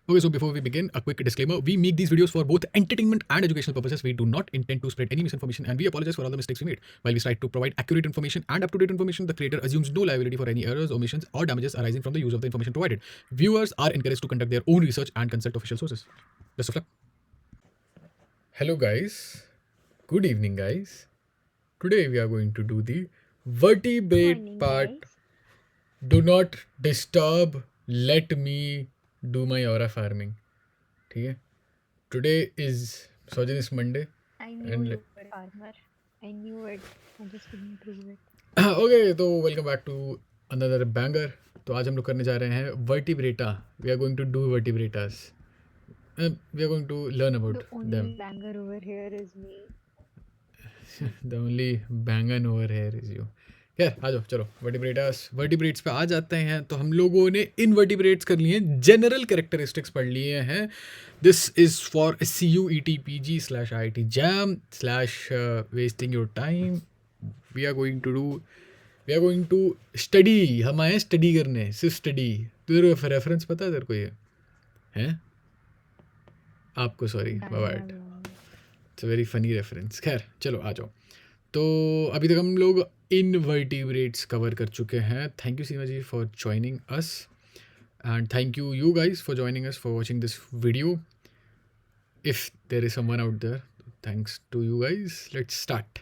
Okay, so before we begin, a quick disclaimer. We make these videos for both entertainment and educational purposes. We do not intend to spread any misinformation and we apologize for all the mistakes we made. While we strive to provide accurate information and up-to-date information, the creator assumes no liability for any errors, omissions, or damages arising from the use of the information provided. Viewers are encouraged to conduct their own research and consult official sources. Best of luck. Hello, guys. Good evening, guys. Today we are going to do the vertebrate Morning, part. guys. Do not disturb. Let me do my aura farming. ठीक है. Today is Misogynist Monday. I knew And you were a farmer. I knew it. I just couldn't prove it. okay, तो welcome back to another banger. तो आज हम लोग करने जा रहे हैं Vertebrata. We are going to do vertebratas. We are going to learn The about only them. banger over here is me. The only baingan over here is you. खैर आ जाओ, चलो वर्टिब्रेट्स पे आ जाते हैं. तो हम लोगों ने इनवर्टिब्रेट्स कर लिए हैं, जनरल कैरेक्टरिस्टिक्स पढ़ लिए हैं. दिस इज़ फॉर CUETPG/IIT Jam/वेस्टिंग your time. We are going to study. हम आए हैं स्टडी करने, सिर्फ स्टडी. तुझे रेफरेंस पता है तेरे को? ये है आपको? Sorry, my bad. It's a very funny reference. खैर चलो आ जाओ. तो अभी तक हम लोग इनवर्टिब्रेट्स कवर कर चुके हैं. Thank you Seema ji for joining us and thank you you guys for joining us for watching this video. If there is someone out there, thanks to you guys. Let's start.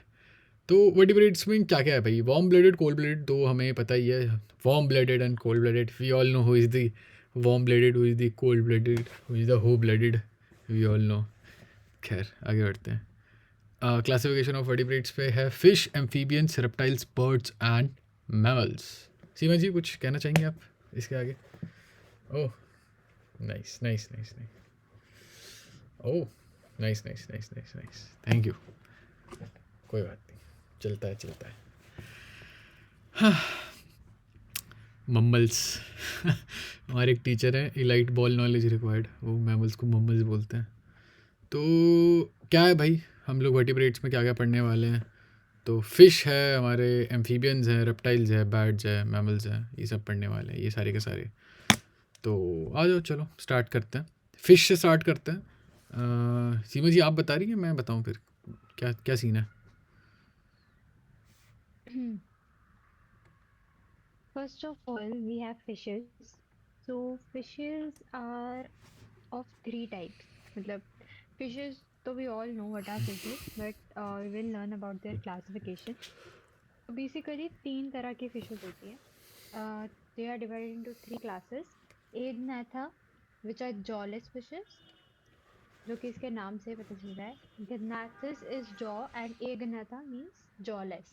तो vertebrates में क्या क्या है भाई? Warm blooded, cold blooded, तो हमें पता ही है. Warm blooded and cold blooded, we all know who is the warm blooded, who is the cold blooded, who is the हो ब्लडेड, वी ऑल नो. खैर आगे बढ़ते हैं. क्लासिफिकेशन ऑफ वर्टिब्रेट्स पे है fish, amphibians, reptiles, birds and mammals. Seema ji कुछ कहना चाहेंगे आप इसके आगे? Oh nice nice nice nice. Oh nice nice nice nice nice. Thank you. कोई बात नहीं, चलता है. मम्मल्स. हमारे एक टीचर हैं, इलाइट बॉल नॉलेज रिक्वायर्ड, वो मैमल्स को मम्मल्स बोलते हैं. तो क्या है भाई, हम लोग वर्टिब्रेट्स में क्या क्या पढ़ने वाले हैं? तो फिश है हमारे, एम्फीबियंस हैं, रेप्टाइल्स है, बर्ड्स है, मैमल्स हैं, ये सब पढ़ने वाले हैं, ये सारे के सारे. तो आ जाओ, चलो स्टार्ट करते हैं. फिश से स्टार्ट करते हैं. सीमा जी आप बता रही हैं, मैं बताऊं फिर क्या क्या सीन है? First of all, we have fishes. So fishes are of three types. मतलब fishes, so we all know what are fishes, but we will learn about their classification. So basically तीन तरह की fishes होती हैं. They are divided into three classes. Agnatha, which are jawless fishes, जो कि इसके नाम से पता चल रहा है. Gnathis is jaw and Agnatha means jawless.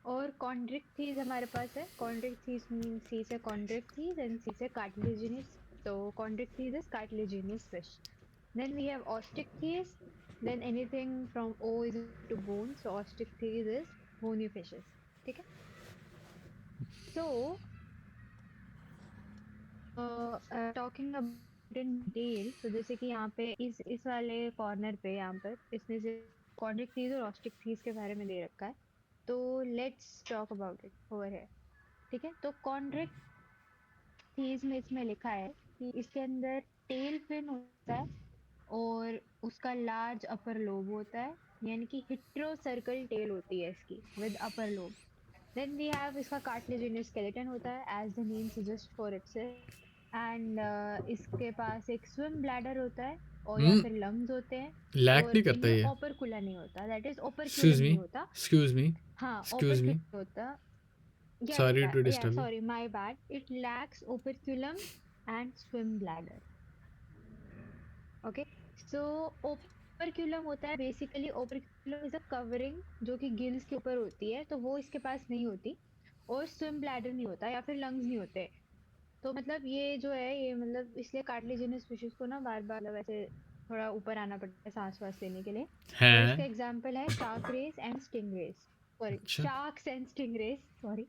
और chondrichthyes हमारे पास है. Chondrichthyes means C से chondrichthyes and C से cartilaginous. So chondrichthyes is cartilaginous fish. Then we have osteichthyes. Then anything from O is to bone. So osteichthyes is bony fishes. ठीक है. So talking about in detail, तो जैसे कि यहाँ पे इस वाले कॉर्नर पे यहाँ पर इसमें से कॉन्ड्रिक थीज और ऑस्टिक थीज के बारे में दे रखा है. तो let's talk about it over है. ठीक है. तो कॉन्ड्रिक थीज में इसमें लिखा है कि इसके अंदर टेल फिन होता है और उसका लार्ज अपर लोब होता है, यानी कि हिट्रो सर्कल टेल होती है इसकी with upper lobe. Then we have इसका कार्टिलेजिनस स्केलेटन होता है as the name suggest for itself. And इसके पास एक स्विम ब्लैडर होता है और या फिर लंग्स होते हैं. लैक और नहीं करता ये ये? ओपरकुला नहीं होता, that is operculum excuse me, नहीं होता. एक्सक्यूज मी, हाँ, एक्सक्यूज मी. ओपरक्यूलम होता. सॉरी टू या disturb you. Sorry, my bad, it lacks operculum and swim bladder. Okay. So operculum होता है basically, operculum is a covering जो कि gills के ऊपर होती है, तो वो इसके पास नहीं होती. और स्विम ब्लैडर नहीं होता या फिर लंग्स नहीं होते. तो मतलब ये जो है, ये मतलब इसलिए कार्टिलेजिनस फिशेस को ना बार बार वैसे थोड़ा ऊपर आना पड़ता है सांस वास लेने के लिए. और इसका हैं? एग्जांपल है shark rays and sting rays. Sorry, अच्छा. Sharks and sting rays, sorry.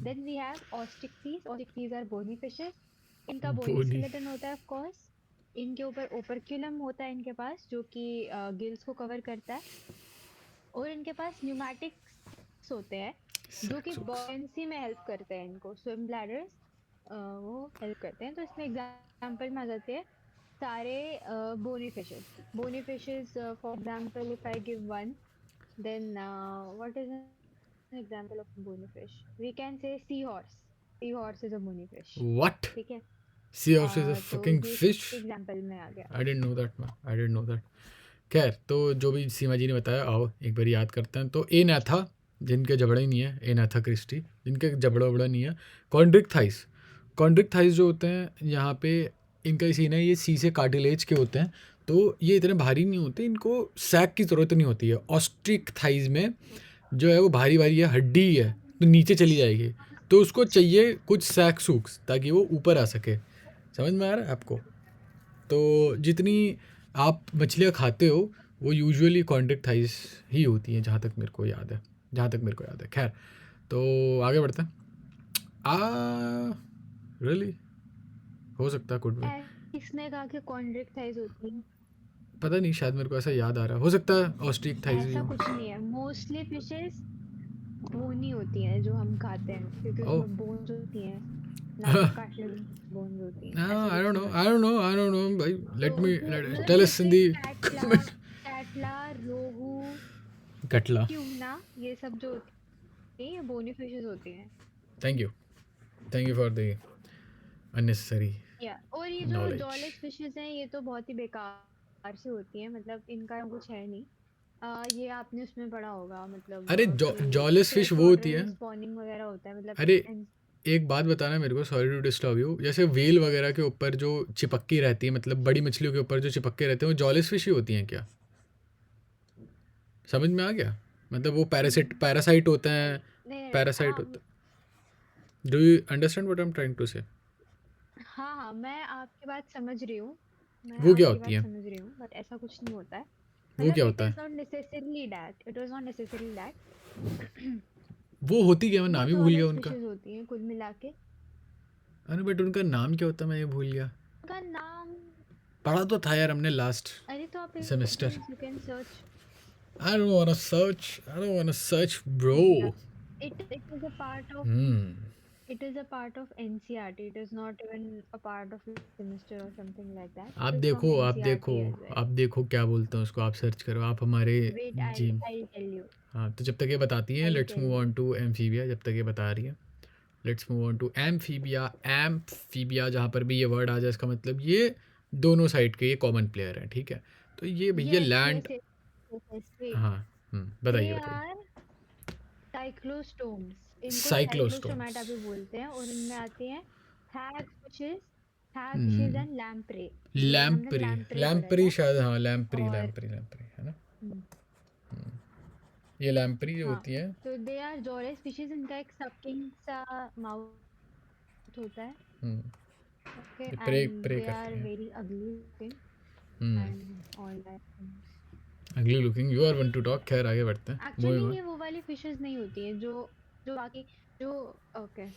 Then we have Osteichthyes. Osteichthyes are bony fishes. इनका बोनी बोनी. स्केलेटन होता है ऑफ कोर्स. इनके ऊपर ओपरक्यूलम होता है इनके पास, जो कि गिल्स को कवर करता है. और इनके पास न्यूमैटिक्स होते हैं जो कि बॉयंसी में हेल्प करते हैं इनको. स्विम ब्लैडर्स वो हेल्प करते हैं. तो इसमें एग्जांपल में आ जाते हैं सारे bony fishes. Bony fishes, for example, if I give one, then what is an example of a bony fish? We can say seahorse. Seahorse is a bony fish. What? ठीक है? सी ऑफ इज अ तो fucking ये fish? Example में आ गया. I didn't know that man, I didn't know that. खैर, तो जो भी सीमा जी ने बताया, आओ एक बार याद करते हैं। तो ए नाथा, जिनके जबड़े ही नहीं है, ए नाथा क्रिस्टी, जिनके जबड़ा वबड़ा नहीं है। कॉन्ड्रिक थाइस, कॉन्ड्रिक थाइस जो होते हैं यहाँ पे, इनका सीन है, ये सी से कार्टिलेज के होते हैं, तो ये इतने भारी नहीं होते, इनको सैक की ज़रूरत नहीं होती है। ऑस्ट्रिक थाइस में जो है वो भारी भारी है, हड्डी ही है, तो नीचे चली जाएगी, तो उसको चाहिए कुछ सैक सूक्स ताकि वो ऊपर आ सके। समझ में आ रहा है आपको? तो जितनी आप मछलियाँ खाते हो वो यूजुअली कॉन्ट्रैक्ट थाइस ही होती हैं, जहाँ तक मेरे को याद है, जहाँ तक मेरे को याद है। खैर, तो आगे बढ़ते हैं। रियली हो सकता है, कुछ भी, इसने कहा कि कॉन्ड्रिक थाइस होती है. पता नहीं, शायद मेरे को ऐसा याद आ रहा है, हो सकता है ऑस्ट्रिक थाइस भी ऐसा हो। कुछ नहीं है. मोस्टली फिशेस बोनी होती हैं जो हम खाते हैं, क्योंकि ओह, उसमें बोन्स होती हैं. नाक काट ले बोन्स होती हैं. ऐसा आई कुछ डोंट नो, नहीं आई होता. Don't know, I don't know भाई, तो लेट मी उसमें मतलब टेल अस इन जैसे दी कैटला, कमेंट। कैटला, रोहू, कटला, ट्यूना, ये सब जो होती हैं ये बोनी फिशेस होती हैं. Thank you for the unnecessary या और ये जो नॉलेज। जॉलेस फिशेस हैं ये तो बहुत ही बेकार सी होती हैं, मतलब इनका कुछ है नहीं. ये आपने उसमें पढ़ा होगा, मतलब अरे कि जॉलेस फिश फ्रेश वो होती वाटर है। में स्पॉनिंग वगैरह होता है, मतलब अरे एक बात बताना मेरे को, सॉरी टू डिस्टर्ब यू, जैसे वेल वगैरह के ऊपर जो चिपक्की रहती है, मतलब बड़ी मछलियों के ऊपर जो चिपक्के रहते हैं, वो जॉलेस फिश ही होती हैं क्या? समझ में आ गया? मतलब वो पैरासाइट होते हैं, नहीं, पैरासाइट होते हैं। Do you understand what I am trying to say? हाँ, मैं आपकी बात समझ रही हूँ. मैं वो क्या आपकी होती बात है? समझ रही हूँ, बट ऐसा कुछ नहीं होता है. वो मतलब क्या इट होता इज है? Not necessarily that, it was not necessarily that. वो होती क्या, मैं वो नाम ही भूल गया जॉलेस उनका। फिशेस होती हैं कुल मिला के. अरे बट उनका नाम क्या होता है, मैं ये भूल गया। उनका नाम, पढ़ा तो था यार हमने लास्ट अरे तो आप semester. You can search. I don't want to search bro. It is a part of hmm it is a part of NCERT. It is not even a part of semester or something like that. आप It is from देखो, NCERT as well. आप देखो क्या बोलते हैं उसको, आप search करो, आप हमारे Wait, ji. I'll tell you. हाँ, तो जब तक ये बताती हैं, I'll let's tell move you. On to Amphibia. जब तक ये बता रही है, let's move on to Amphibia. Amphibia, जहाँ पर भी ये वर्ड आ जाए, इसका मतलब ये दोनों साइड के ये कॉमन प्लेयर हैं, ठीक है? तो ये भैया Yes, लैंड, wait. हाँ, बताइए They बताइए। are cyclostomes. इनको साइक्लोस्टोम्स, cyclostomata भी बोलते हैं, और इनमें आती हैं hagfishes and lamprey. ये हमने lamprey पढ़ा लैम्प्री था. शायद, हाँ, लैम्प्री और लैम्प्री लैम्प्री है ना, हम्म, ये लैम्प्री जो हाँ, होती है। तो दे आर जॉलेस फिशेस. इनका एक सकिंग सा माउथ होता है. हम्म, Okay, ये and प्रे they are करती है। very ugly looking and all that things. अगली looking, you are one to talk. खैर आगे बढ़ते हैं, Actually मूविंग ये वो वाली फिशेस नहीं होती हैं जो जो बाकी जो okay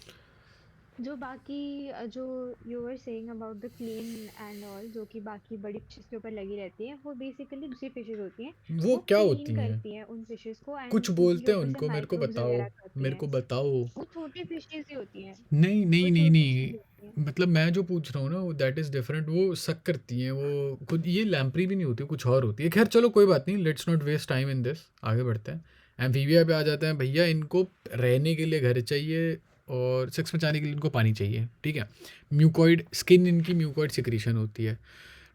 जो बाकी जो you were saying about the clean and all, जो कि बाकी बड़ी फिशेस के ऊपर लगी रहती हैं, वो बेसिकली दूसरी फिशेस होती हैं. वो वो क्या क्लीन होती हैं? करती हैं उन फिशेस को एंड कुछ उनके बोलते हैं ऊपर से उनको, मेरे को माइक्रोब्स बताओ, वगैरह करती मेरे हैं. को बताओ। वो छोटी फिशेस ही होती हैं. नहीं नहीं वो नहीं छोटी नहीं, फिशेस होती हैं. मतलब मैं जो पूछ रहा हूँ ना, वो दैट इज़ डिफरेंट, वो सक करती हैं, वो खुद, ये लैम्प्री भी नहीं होती, कुछ और होती है। खैर चलो कोई बात नहीं, let's not waste time in this, आगे बढ़ते हैं। एम्फीबिया पे आ जाते हैं भैया। इनको रहने के लिए घर चाहिए और सेक्स मचाने के लिए इनको पानी चाहिए, ठीक है? म्यूकॉइड स्किन, इनकी म्यूकॉइड सिक्रीशन होती है,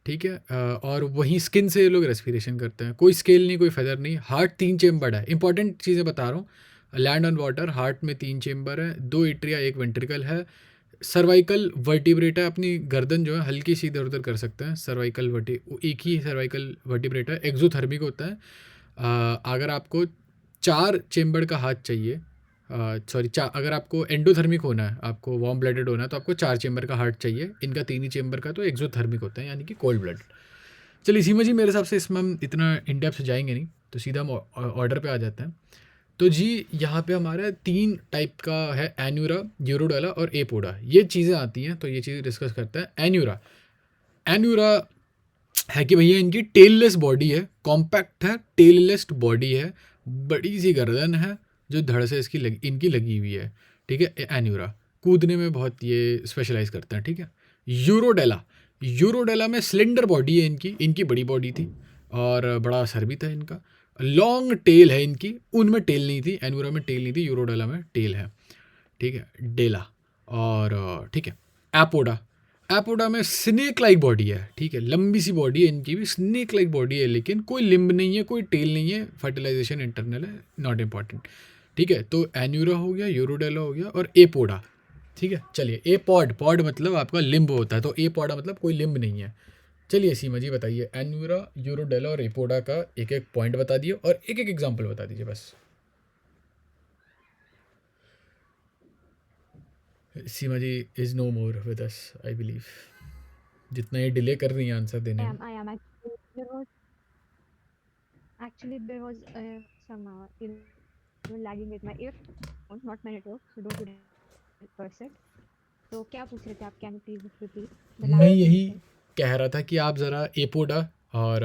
ठीक है? और वहीं स्किन से ये लोग रेस्पिरेशन करते हैं। कोई स्केल नहीं, कोई फेदर नहीं। हार्ट 3 चेम्बर्ड है, इंपॉर्टेंट चीज़ें बता रहा हूँ। लैंड ऑन वाटर, हार्ट में 3 चेम्बर है, 2 एट्रिया, 1 वेंट्रिकल है। सर्वाइकल वर्टिब्रेटा, अपनी गर्दन जो है हल्की सी इधर उधर कर सकते हैं। सर्वाइकल एक ही सर्वाइकल वर्टिब्रेटा, एक्सोथर्मिक होता है। अगर आपको 4 चेम्बर का हाथ चाहिए, सॉरी, अगर आपको एंडोथर्मिक होना है, आपको वार्म ब्लडेड होना है, तो आपको 4 चेम्बर का हार्ट चाहिए। इनका 3 ही चेम्बर का, तो एक्सोथर्मिक होता है, यानी कि कोल्ड ब्लड। चलिए सीमा जी, मेरे हिसाब से इसमें हम इतना इन डेप्थ जाएंगे नहीं, तो सीधा हम ऑर्डर पे आ जाते हैं। तो जी यहाँ पे हमारा 3 टाइप का है, एन्यूरा, यूरोडेला और एपोडा, ये चीज़ें आती हैं, तो ये चीज़ें डिस्कस करते हैं। एन्यूरा है कि भैया इनकी टेललेस बॉडी है, कॉम्पैक्ट है, टेललेस बॉडी है, बड़ी सी गर्दन है जो धड़ से इनकी लगी हुई है, ठीक है? एन्यूरा कूदने में बहुत ये स्पेशलाइज करते हैं, ठीक है? यूरोडेला में स्लेंडर बॉडी है इनकी, इनकी बड़ी बॉडी थी और बड़ा सर भी था इनका। लॉन्ग टेल है इनकी, उनमें टेल नहीं थी, एन्यूरा में टेल नहीं थी, यूरोडेला में टेल है। ठीक है, डेला। और ठीक है, एपोडा। एपोडा में स्नेक लाइक बॉडी है। ठीक है, लंबी सी बॉडी है इनकी भी, स्नेक लाइक बॉडी है, लेकिन कोई लिम्ब नहीं है, कोई टेल नहीं है, फर्टिलाइजेशन इंटरनल है, नॉट इम्पॉर्टेंट। ठीक है, तो एन्यूरा हो गया, यूरोडेला हो गया और एपोडा। ठीक है, चलिए ए पॉड, पॉड मतलब आपका लिम्ब होता है, तो ए पॉडा मतलब कोई लिम्ब नहीं है। चलिए सीमा जी बताइए, एन्यूरा, यूरोडेला और एपोडा का एक एक पॉइंट बता दिए और एक एक एग्जाम्पल बता दीजिए बस। Seema ji is no more with us I believe, जितना ये डिले कर रही है आंसर देने में। I am actually there was some lagging with my earphone, not my network, so don't do that person. तो क्या पूछ रहे थे आप? Can you please repeat the मैं लास्ट यही थिंग? कह रहा था कि आप ज़रा एपोडा और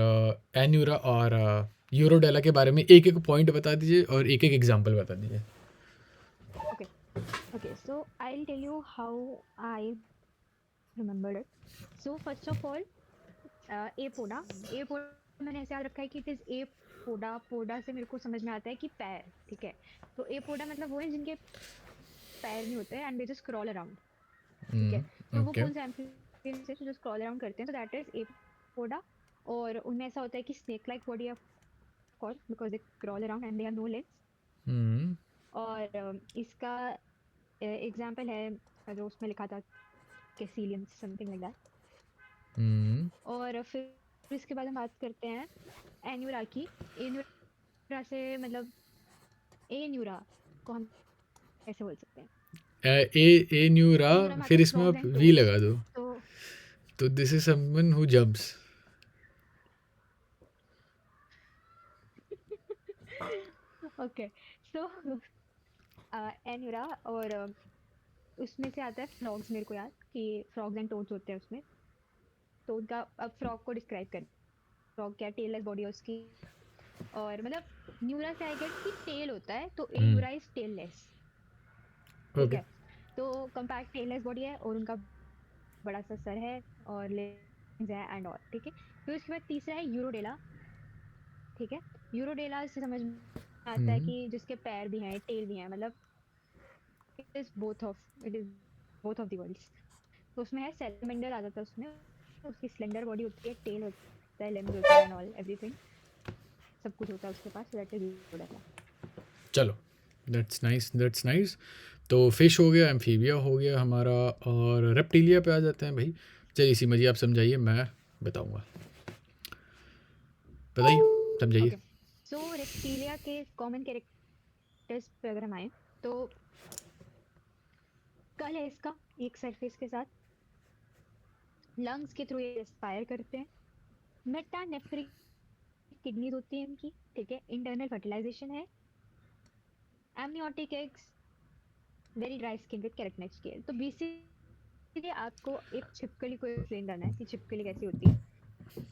एन्यूरा और यूरोडेला के बारे में एक एक पॉइंट बता दीजिए और एक एक एग्जाम्पल बता दीजिए। Okay, okay. So I'll tell you how I remembered it. So first of all, एपोडा, एपोडा मैंने ऐसे याद रखा है कि इट इज ए पोडा, पोडा से मेरे को समझ में आता है कि पैर, ठीक है। तो एपोडा मतलब वो है जिनके पैर नहीं होते and they just crawl around, ठीक है। तो वो ओके। कौन से एम्फीबियंस है जो जस्ट क्रॉल अराउंड करते हैं, तो दैट इज एपोडा। और उनमें ऐसा होता है कि snake like body of course because they crawl around and they have no legs. और इसका एग्जांपल है जो उसमें लिखा था कैसिलियन समथिंग लाइक दैट। और फिर इसके बाद हम बात करते हैं एन्यूरा की। एन्यूरा से मतलब एन्यूरा को हम कैसे बोल सकते हैं? ए न्यूरा, एन्यूरा में आता फिर है इसमें फ्रॉग्स आप एंड वी टोड्स। लगा दो, तो तो this is someone who jumps. Okay, so Anura और उसमें से आता है फ्रॉग्स, मेरे को याद कि फ्रॉग्स एंड टोड्स होते हैं उसमें। तो उनका अब फ्रॉग को डिस्क्राइब करें, फ्रॉग क्या टेल बॉडी है उसकी। और मतलब न्यूरा से आई गेट कि टेल होता है, तो एन्यूरा इज टेललेस, ठीक ओके। है। तो कंपैक्ट टेललेस बॉडी है और उनका बड़ा सा सर है और लेंस है एंड ऑल, ठीक है। फिर उसके बाद तीसरा है यूरोडेला, ठीक है। यूरोडेला से समझ में आता है कि जिसके पैर भी हैं, टेल भी है, मतलब it is both of the worlds. तो उसमें है सैलमेंडर आ जाता है उसमें, उसकी स्लेंडर बॉडी होती है, टेल होता है, लेंस होता है एंड ऑल एवरीथिंग, सब कुछ होता है उसके पास, दैट इज यूरोडेला। चलो, दैट्स नाइस, दैट्स नाइस। तो फिश हो गया, एम्फीबिया हो गया हमारा, और रेप्टिलिया पे आ जाते हैं भाई। चलिए सीमा जी आप समझाइए, मैं बताऊंगा, बताइए, समझाइए। ओके, सो रेप्टिलिया के कॉमन कैरेक्टर्स पे अगर हम आए तो स्कल है इसका एक सरफेस के साथ, लंग्स के थ्रू ये रेस्पायर करते हैं, मेटानेफ्रिक किडनीज होती है इनकी, ठीक है। इंटरनल फर्टिलाइजेशन है, amniotic eggs, very dry skin with keratinoid scale. तो बेसिकली आपको एक छिपकली को एक्सप्लेन करना है कि छिपकली कैसी होती है।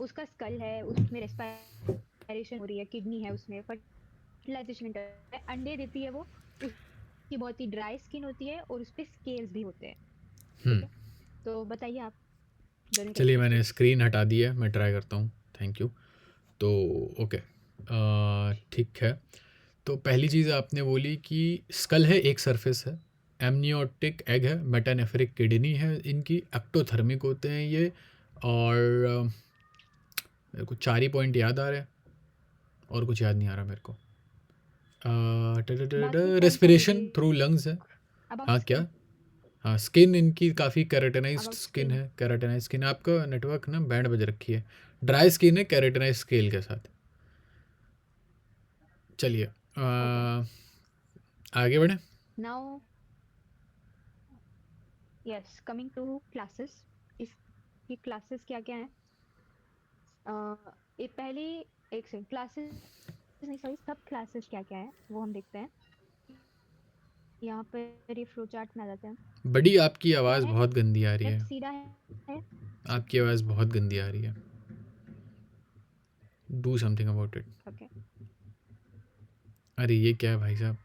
उसका स्कल है, उसमें रेस्पायरेशन हो रही है, किडनी है, उसमें फर्टिलाइजेशन है, अंडे देती है वो, उसकी बहुत ही ड्राई स्किन होती है और उस पे स्केल्स भी होते हैं, ठीक है। तो बताइए आप दोनों चलिए मैंने कैरेक्टरिस्टिक्स। स्क्रीन हटा दी है, मैं ट्राई करता हूँ, थैंक यू। तो ओके, ठीक है। तो पहली चीज़ आपने बोली कि स्कल है, एक सरफेस है, एमनियोटिक एग है, मेटानेफ्रिक किडनी है इनकी, एक्टोथर्मिक होते हैं ये, और मेरे को 4 ही पॉइंट याद आ रहे हैं और कुछ याद नहीं आ रहा मेरे को। बाकी कौन सा रेस्पिरेशन थ्रू लंग्स है। बेसिक अबाउट हाँ क्या? स्किन? हाँ, स्किन इनकी काफ़ी कैरेटनाइज्ड अबाउट स्किन स्किन है, कैरेटनाइज्ड स्किन। आपका नेटवर्क ना बैंड बज रखी है। ड्राई स्किन है कैरेटनाइज्ड स्केल के साथ। चलिए ओके। आगे बढ़ें। Now yes, coming to classes. इसकी क्लासेस क्या क्या हैं? ये पहली एक सेकंड, क्लासेस नहीं सॉरी, सब क्लासेस क्या क्या है वो हम देखते हैं। यहाँ पर ये फ्लो चार्ट में आ जाते हैं। बड़ी आपकी क्या आवाज़ है? बहुत गंदी आ रही है, रेप्सीडा है। आपकी आवाज़ बहुत गंदी आ रही है, do something about it. Okay. अरे ये क्या है भाई साहब,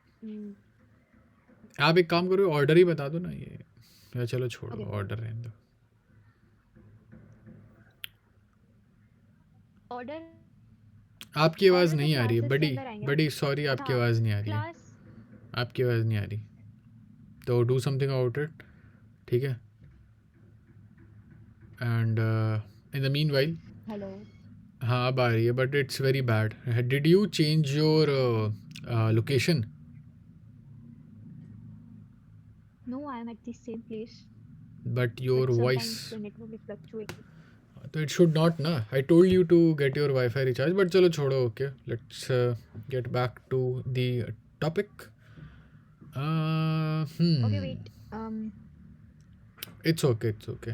आप एक काम करो, ऑर्डर ही बता दो ना ये, या चलो छोड़ो, ओके, ऑर्डर रहने दो। ऑर्डर आपकी आवाज़ ऑर्डर तो नहीं आ रही है क्लासेस के बड़ी अंदर आएंगे ना। बड़ी, सॉरी आपकी हाँ, आवाज़ नहीं आ रही है, क्लास। आपकी आवाज़ नहीं आ रही, तो डू समथिंग अबाउट इट, ठीक है। And in the meanwhile hello, हेलो। हाँ अब आ रही है but it's very bad. Did you change your location? No, I am at the same place, but your but voice, sometimes the network is fluctuating. तो it should not ना, I told you to get your wifi recharge, but चलो छोड़ो, okay let's get back to the topic. Okay wait, it's okay, it's okay.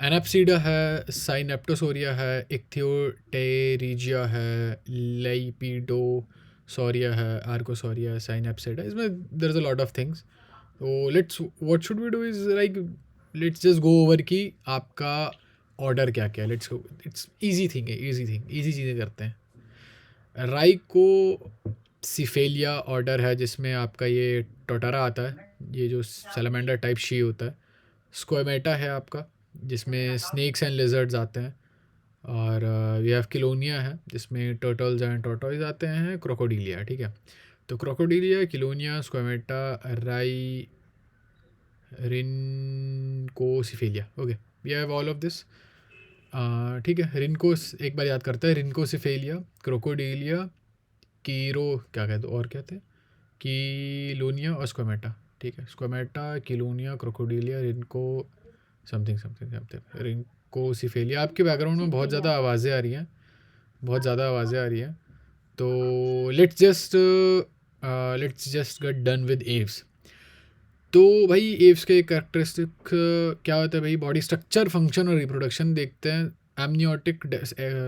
एनाप्सीडा है, साइनेप्टोसोरिया है, इक्थियोटेरिजिया है, लेपिडोसोरिया है, Archosauria है, Synapsida, इसमें there is a lot of things. तो let's, what should we do is like, let's just go over कि आपका order क्या क्या है। Let's go, it's easy thing है, इजी थिंग, इजी चीज़ें करते हैं। राइको सिफेलिया ऑर्डर है जिसमें आपका ये टोटारा आता है, ये जो सैलामेंडर टाइप शी होता है। स्क्वामेटा है आपका जिसमें स्नेक्स एंड लिजर्ड्स आते हैं। और वी हैव किलोनिया है जिसमें टर्टल्स एंड टॉर्टॉइज आते हैं। क्रोकोडीलिया, ठीक है। तो क्रोकोडीलिया, किलोनिया, स्क्वामेटा, राई, Rhynchocephalia, okay, we have all of this, ठीक है। रिनकोस एक बार याद करता है, रिनकोसिफेलिया, क्रोकोडीलिया, कीरो क्या कहते और कहते हैं, किलोनिया और स्क्वामेटा, ठीक है। स्क्वामेटा, किलोनिया, क्रोकोडीलिया, रिनको समथिंग समथिंग समथिंग, रिनकोसिफेलिया। आपके बैकग्राउंड में बहुत सिफेलिया। ज़्यादा आवाज़ें आ रही हैं, बहुत ज़्यादा आवाज़ें आ रही हैं। तो let's just get done with Aves. तो भाई एव्स के कैरेक्टरिस्टिक क्या होता है भाई, बॉडी स्ट्रक्चर, फंक्शन और रिप्रोडक्शन देखते हैं। एमनियोटिक,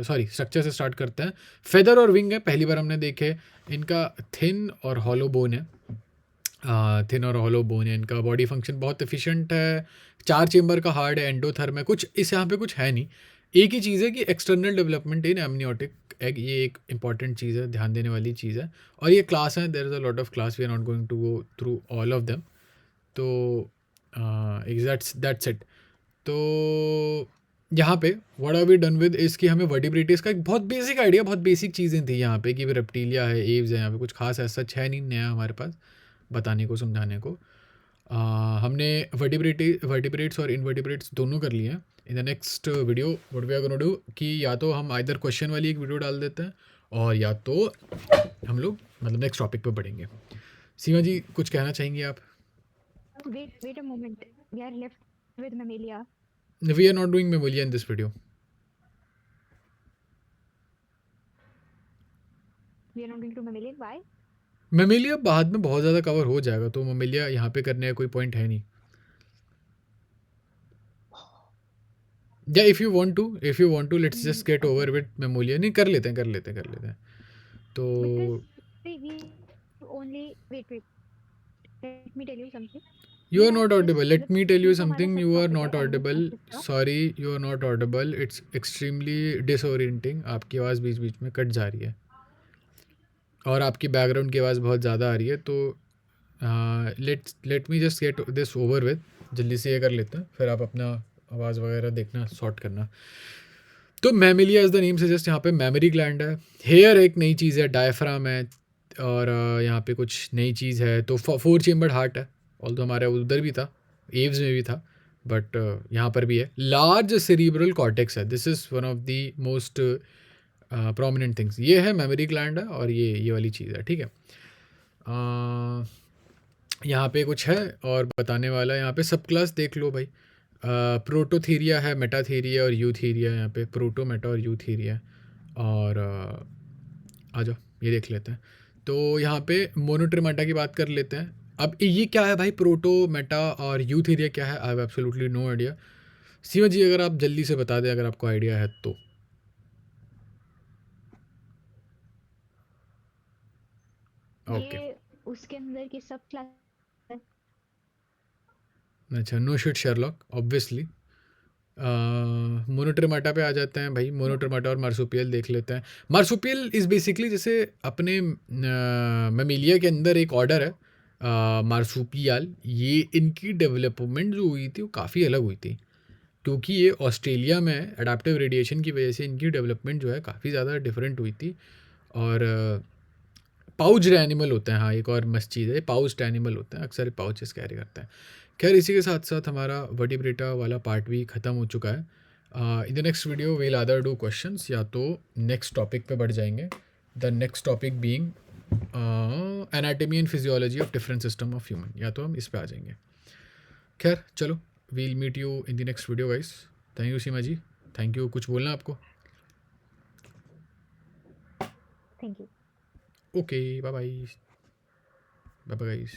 सॉरी स्ट्रक्चर से स्टार्ट करते हैं। फेदर और विंग है, पहली बार हमने देखे। इनका थिन और हॉलो बोन है, थिन और हॉलो बोन है इनका। बॉडी फंक्शन बहुत एफिशिएंट है। 4 चेंबर का हार्ड है, एंडोथर्म है, कुछ इस यहाँ पे कुछ है नहीं। एक ही चीज़ है कि external development in amniotic egg, ये एक इंपॉर्टेंट चीज़ है, ध्यान देने वाली चीज़ है। और ये क्लास है, there is a lot of class, we are not going to go through all of them. That's it इट। तो यहाँ पे what are we done with इसकी हमें वर्टिब्रेट्स का एक बहुत बेसिक आइडिया, बहुत बेसिक चीज़ें थी यहाँ पे कि रेप्टिलिया है, एव्स है, यहाँ पे कुछ खास ऐसा सच है नहीं नया हमारे पास बताने को, समझाने को। हमने वर्टिब्रेट्स और इनवर्टिब्रेट्स दोनों कर लिए हैं। In the next video what we are gonna do कि या तो हम आइदर क्वेश्चन वाली एक वीडियो डाल देते हैं और या तो हम लोग मतलब नेक्स्ट टॉपिक पे बढ़ेंगे। सीमा जी कुछ कहना चाहेंगे आप? Wait a moment. We are left with Mammalia. We are not doing Mammalia in this video. We are not going to Mammalia. Why? Mammalia बाद में बहुत ज़्यादा कवर हो जाएगा, तो Mammalia यहाँ पे करने का कोई पॉइंट है नहीं। या if you want to let's just get Okay. Over with Mammalia। नहीं, कर लेते हैं। तो Because we only wait. Let me tell you something. you We are have not just audible. Let me tell you ये तो हमारा something. first You are topic है not and audible. etc. Sorry, you are not audible. It's extremely disorienting. आपकी आवाज़ बीच बीच में cut जा रही है और आपकी बैकग्राउंड की आवाज़ बहुत ज़्यादा आ रही है। तो let me just get this over with, जल्दी से ये कर लेते हैं, फिर आप अपना आवाज़ वगैरह देखना, सॉर्ट करना। तो मैमिलिया इज़ द नेम से जस्ट यहाँ पे मेमोरी ग्लैंड है। हेयर एक नई चीज़ है, डायफ्राम है, और यहाँ पे कुछ नई चीज़ है। तो 4 चेम्बर्ड हार्ट है, ऑल तो हमारे उधर भी था, एव्स में भी था, बट यहाँ पर भी है। लार्ज सेरिब्रल कॉर्टेक्स है, this is one of the most prominent things. ये है मेमोरी ग्लैंड है और ये वाली चीज़ है, ठीक है। यहाँ पे कुछ है और बताने वाला है। यहाँ पे सब क्लास देख लो भाई। प्रोटोथीरिया है, मेटाथीरिया और यूथीरिया। यहाँ पे प्रोटो, मेटा और यूथीरिया। और आ जाओ ये देख लेते हैं। तो यहाँ पे मोनोट्रिमाटा की बात कर लेते हैं। अब ये क्या है भाई, प्रोटो, मेटा और यूथीरिया क्या है? I have absolutely no idea. Seema ji अगर आप जल्दी से बता दें अगर आपको आइडिया है तो। ओके, ये उसके अंदर की सब क्लास है। अच्छा, नो शिट शेरलॉक ऑब्वियसली। मोनोट्रिमाटा पे आ जाते हैं भाई। मोनोट्रिमाटा और मार्सुपियल देख लेते हैं। मार्सुपियल इज़ बेसिकली जैसे अपने मेमिलिया के अंदर एक ऑर्डर है मार्सुपियल। ये इनकी डेवलपमेंट जो हुई थी वो काफ़ी अलग हुई थी, क्योंकि ये ऑस्ट्रेलिया में एडाप्टिव रेडिएशन की वजह से इनकी डेवलपमेंट जो है काफ़ी ज़्यादा डिफरेंट हुई थी। और पाउच्ड एनिमल होते हैं, हाँ एक और मस्त चीज़ है, पाउच्ड एनिमल होते हैं, अक्सर पाउचेस कैरी करते हैं। खैर इसी के साथ साथ हमारा वर्टिब्रेटा वाला पार्ट भी ख़त्म हो चुका है। In the next video will other do questions, या तो नेक्स्ट टॉपिक पे बढ़ जाएंगे। The next topic being anatomy and physiology of different system of human, या तो हम इस पे आ जाएंगे। खैर चलो, we'll meet you in the next video guys. Thank you Seema ji, thank you. कुछ बोलना आपको? Thank you. Okay, bye bye, bye bye guys.